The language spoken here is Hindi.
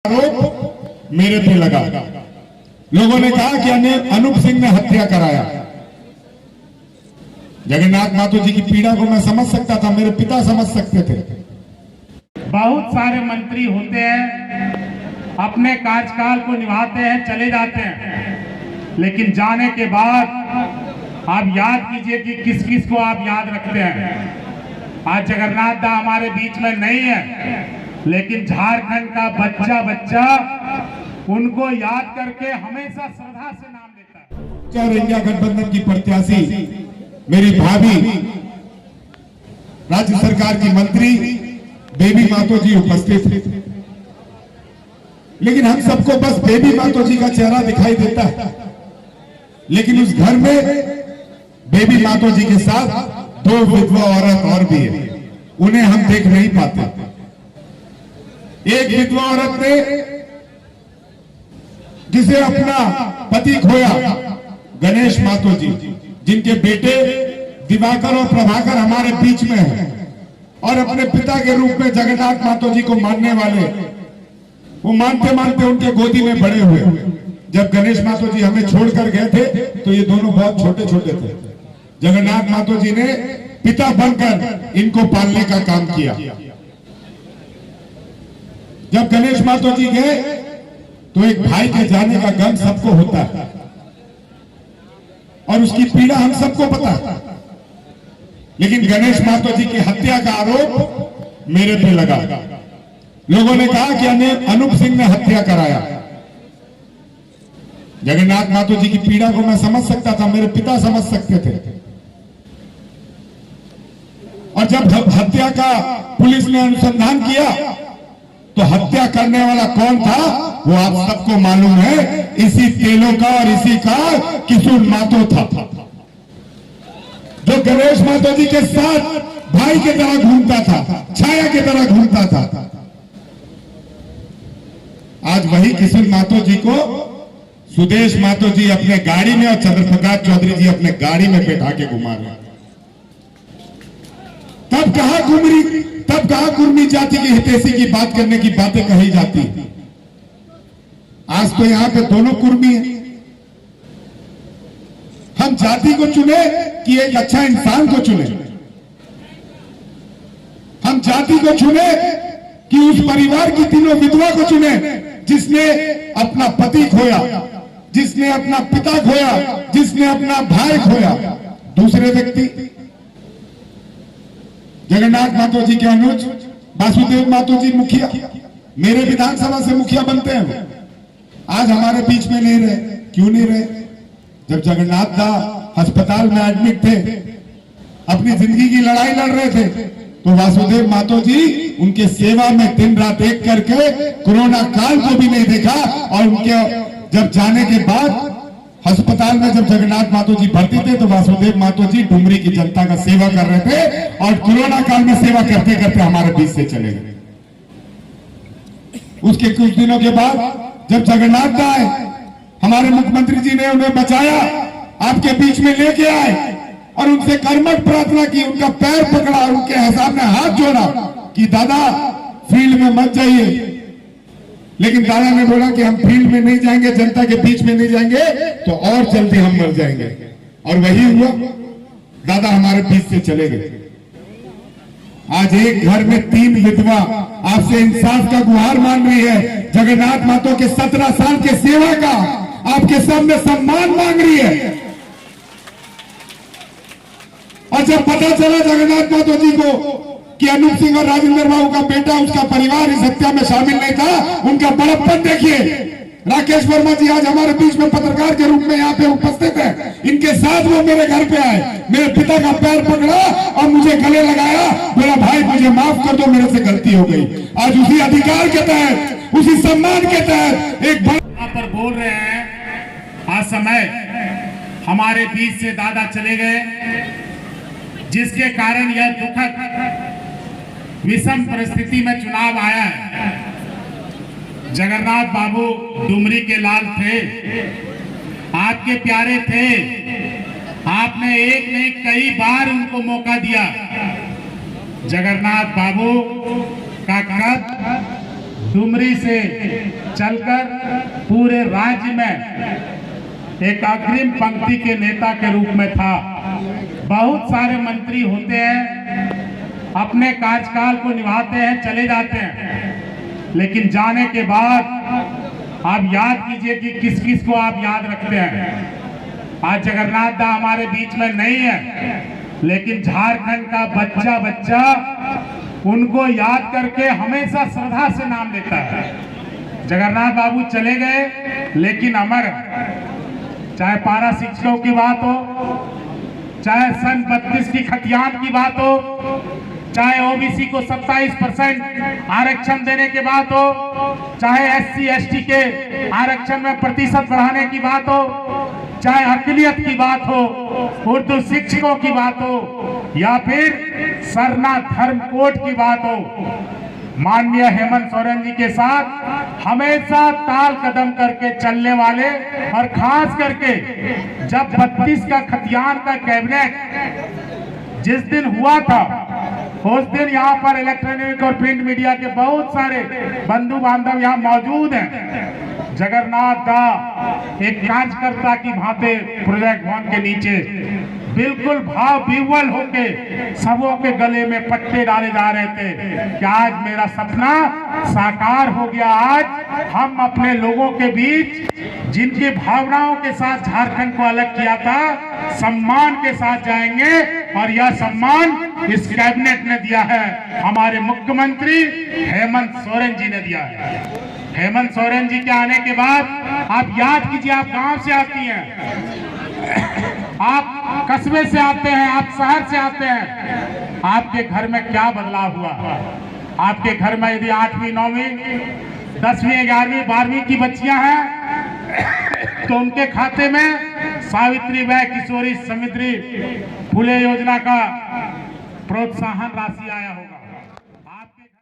आरोप मेरे पे लगा। लोगों ने कहा कि अनूप सिंह ने हत्या कराया। जगन्नाथ मातो जी की पीड़ा को मैं समझ सकता था, मेरे पिता समझ सकते थे। बहुत सारे मंत्री होते हैं, अपने कार्यकाल को निभाते हैं, चले जाते हैं, लेकिन जाने के बाद आप याद कीजिए कि किस किस को आप याद रखते हैं। आज जगन्नाथ दा हमारे बीच में नहीं है, लेकिन झारखंड का बच्चा बच्चा उनको याद करके हमेशा श्रद्धा से नाम लेता है। और इंडिया गठबंधन की प्रत्याशी मेरी भाभी, राज्य सरकार की मंत्री बेबी मातो जी उपस्थित थे, लेकिन हम सबको बस बेबी मातो जी का चेहरा दिखाई देता है। लेकिन उस घर में बेबी मातो जी के साथ दो विधवा औरत और भी है, उन्हें हम देख नहीं पाते। एक विधवा औरत ने जिसे अपना पति खोया, गणेश मातो जी, जिनके बेटे दिवाकर और प्रभाकर हमारे बीच में हैं और अपने पिता के रूप में जगन्नाथ मातो जी को मानने वाले, वो मानते मानते उनके गोदी में बड़े हुए। जब गणेश मातो जी हमें छोड़कर गए थे तो ये दोनों बहुत छोटे छोटे थे। जगन्नाथ मातो जी ने पिता बनकर इनको पालने का काम किया। जब गणेश मातो जी गए तो एक भाई के जाने का गम सबको होता है और उसकी पीड़ा हम सबको पता है। लेकिन गणेश मातो जी की हत्या का आरोप मेरे पे लगा। लोगों ने कहा कि अनूप सिंह ने हत्या कराया। जगन्नाथ मातो जी की पीड़ा को मैं समझ सकता था, मेरे पिता समझ सकते थे। और जब हत्या का पुलिस ने अनुसंधान किया तो हत्या करने वाला कौन था वो आप सबको मालूम है, इसी तेलों का और इसी का किशोर मातो था, जो गणेश मातो जी के साथ भाई की तरह घूमता था, छाया की तरह घूमता था। आज वही किशोर मातो जी को सुदेश मातो जी अपने गाड़ी में और चंद्रप्रकाश चौधरी जी अपने गाड़ी में बैठा के घुमा रहे। तब कहा कुर्मी जाति की हितैषी की बात करने की बातें कही जाती। आज तो यहां पे दोनों कुर्मी हैं। हम जाति को चुने कि एक अच्छा इंसान को चुने? हम जाति को चुने कि उस परिवार की तीनों विधवा को चुने जिसने अपना पति खोया, जिसने अपना पिता खोया, जिसने अपना भाई खोया? दूसरे व्यक्ति जगन्नाथ मातो जी के अनुज वासुदेव मातो जी मुखिया, मेरे विधानसभा से मुखिया बनते हैं, आज हमारे बीच में नहीं रहे। क्यों नहीं रहे? जब जगन्नाथ दा अस्पताल में एडमिट थे, अपनी जिंदगी की लड़ाई लड़ रहे थे, तो वासुदेव मातो जी उनके सेवा में दिन रात एक करके कोरोना काल को भी नहीं देखा। और उनके जब जाने के बाद अस्पताल में जब जगन्नाथ मातो जी भर्ती थे तो वासुदेव मातो जी डुमरी की जनता का सेवा कर रहे थे और कोरोना काल में सेवा करते करते हमारे बीच से चले गए। उसके कुछ दिनों के बाद जब जगन्नाथ दा आए, हमारे मुख्यमंत्री जी ने उन्हें बचाया, आपके बीच में लेके आए और उनसे कर्मठ प्रार्थना की, उनका पैर पकड़ा, उनके सामने हाथ जोड़ा कि दादा फील्ड में मत जाइए। लेकिन दादा ने बोला कि हम फील्ड में नहीं जाएंगे, जनता के बीच में नहीं जाएंगे तो और जल्दी हम मर जाएंगे। और वही हुआ, दादा हमारे बीच से चले गए। आज एक घर में 3 विधवा आपसे इंसाफ का गुहार मान रही है। जगन्नाथ मातो के 17 साल के सेवा का आपके सामने सम्मान मांग रही है। और जब पता चला जगन्नाथ मातो जी को कि अनूप सिंह और राजेंद्र बाबू का बेटा, उसका परिवार इस हत्या में शामिल नहीं था, उनका बड़प्पन देखिए। राकेश वर्मा जी आज हमारे बीच में पत्रकार के रूप में यहाँ पे उपस्थित है। इनके साथ वो मेरे घर पे आए, मेरे पिता का पैर पकड़ा और मुझे गले लगाया, बोला भाई मुझे माफ कर दो, मेरे से गलती हो गई। आज उसी अधिकार के तहत, उसी सम्मान के तहत एक यहाँ पर बोल रहे हैं। आज समय हमारे बीच से दादा चले गए, जिसके कारण यह दुखद विषम परिस्थिति में चुनाव आया है। जगन्नाथ बाबू डुमरी के लाल थे, आपके प्यारे थे, आपने एक नहीं कई बार उनको मौका दिया। जगन्नाथ बाबू का कद डुमरी से चलकर पूरे राज्य में एक अग्रिम पंक्ति के नेता के रूप में था। बहुत सारे मंत्री होते हैं, अपने कार्यकाल को निभाते हैं, चले जाते हैं, लेकिन जाने के बाद आप याद कीजिए कि किस किस को आप याद रखते हैं। आज जगन्नाथ दा हमारे बीच में नहीं है, लेकिन झारखंड का बच्चा बच्चा उनको याद करके हमेशा श्रद्धा से नाम लेता है। जगन्नाथ बाबू चले गए लेकिन अमर, चाहे पारा शिक्षकों की बात हो, चाहे सन 32 की खतियान की बात हो, चाहे ओबीसी को 27% आरक्षण देने की बात हो, चाहे SC ST के आरक्षण में प्रतिशत बढ़ाने की बात हो, चाहे अकलियत की बात हो, उर्दू शिक्षकों की बात हो, या फिर सरना धर्म कोड की बात हो, माननीय हेमंत सोरेन जी के साथ हमेशा ताल कदम करके चलने वाले, और खास करके जब 32 का खतियान का कैबिनेट जिस दिन हुआ था, उस दिन यहाँ पर इलेक्ट्रॉनिक और प्रिंट मीडिया के बहुत सारे बंधु बांधव यहाँ मौजूद हैं। जगन्नाथ दा एक कार्यकर्ता की भांति प्रोजेक्ट भवन के नीचे बिल्कुल भाव विह्वल होके सबों के गले में पट्टे डाले जा रहे थे कि आज मेरा सपना साकार हो गया। आज हम अपने लोगों के बीच जिनकी भावनाओं के साथ झारखंड को अलग किया था, सम्मान के साथ जाएंगे, और यह सम्मान इस कैबिनेट ने दिया है, हमारे मुख्यमंत्री हेमंत सोरेन जी ने दिया है। हेमंत सोरेन जी के आने के बाद आप याद कीजिए, आप गांव से आती हैं, आप कस्बे से आते हैं, आप शहर से आते हैं, आपके घर में क्या बदलाव हुआ? आपके घर में यदि 8वीं 9वीं 10वीं 11वीं 12वीं की बच्चियां हैं तो उनके खाते में सावित्री बाई किशोरी समृद्धि फुले योजना का प्रोत्साहन राशि आया होगा।